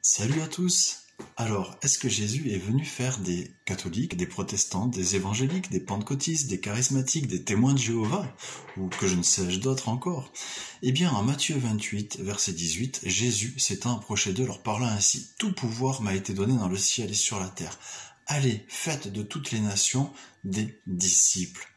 Salut à tous! Alors, est-ce que Jésus est venu faire des catholiques, des protestants, des évangéliques, des pentecôtistes, des charismatiques, des témoins de Jéhovah, ou que je ne sais-je d'autres encore? Eh bien, en Matthieu 28, verset 18, Jésus s'étant approché d'eux leur parla ainsi: « Tout pouvoir m'a été donné dans le ciel et sur la terre. Allez, faites de toutes les nations des disciples,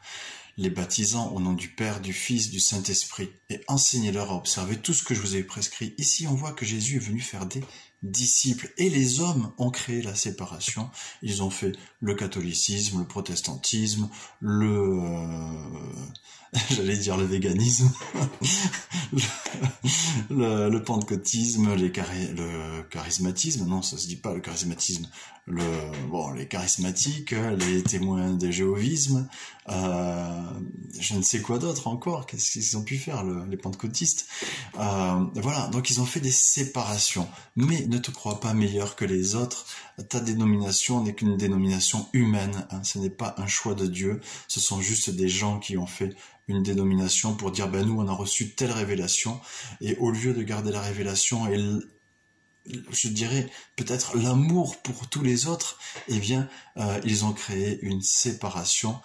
les baptisant au nom du Père, du Fils, du Saint-Esprit, et enseignez-leur à observer tout ce que je vous ai prescrit. » Ici, on voit que Jésus est venu faire des disciples, et les hommes ont créé la séparation. Ils ont fait le catholicisme, le protestantisme, j'allais dire le véganisme, le pentecôtisme, le charismatisme, non, ça se dit pas le charismatisme, les charismatiques, les témoins de jéhovisme, je ne sais quoi d'autre encore, qu'est-ce qu'ils ont pu faire, les pentecôtistes, voilà, donc ils ont fait des séparations, mais ne te crois pas meilleur que les autres, ta dénomination n'est qu'une dénomination humaine, hein, ce n'est pas un choix de Dieu, ce sont juste des gens qui ont fait une dénomination pour dire, ben nous on a reçu telle révélation, et au lieu de garder la révélation et je dirais peut-être l'amour pour tous les autres, eh bien ils ont créé une séparation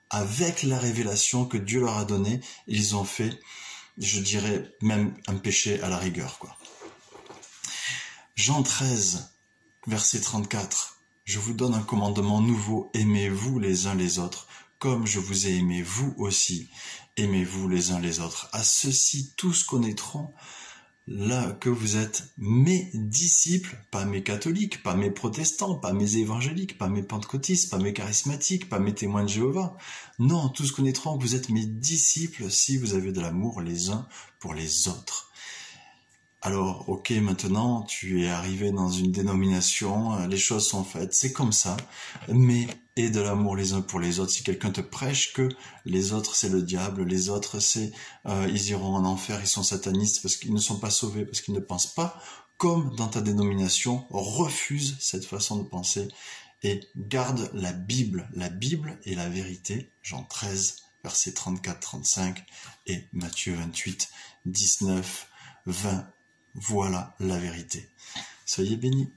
avec la révélation que Dieu leur a donnée. Ils ont fait, je dirais même un péché à la rigueur, quoi. Jean 13, verset 34, « Je vous donne un commandement nouveau, aimez-vous les uns les autres, comme je vous ai aimé, vous aussi, aimez-vous les uns les autres. À ceux-ci tous connaîtront là que vous êtes mes disciples, pas mes catholiques, pas mes protestants, pas mes évangéliques, pas mes pentecôtistes, pas mes charismatiques, pas mes témoins de Jéhovah. Non, tous connaîtront que vous êtes mes disciples si vous avez de l'amour les uns pour les autres. » Alors, ok, maintenant, tu es arrivé dans une dénomination, les choses sont faites, c'est comme ça, mais aie de l'amour les uns pour les autres. Si quelqu'un te prêche que les autres c'est le diable, les autres c'est ils iront en enfer, ils sont satanistes parce qu'ils ne sont pas sauvés, parce qu'ils ne pensent pas comme dans ta dénomination, refuse cette façon de penser et garde la Bible. La Bible est la vérité, Jean 13, versets 34-35 et Matthieu 28, 19, 20. Voilà la vérité. Soyez bénis.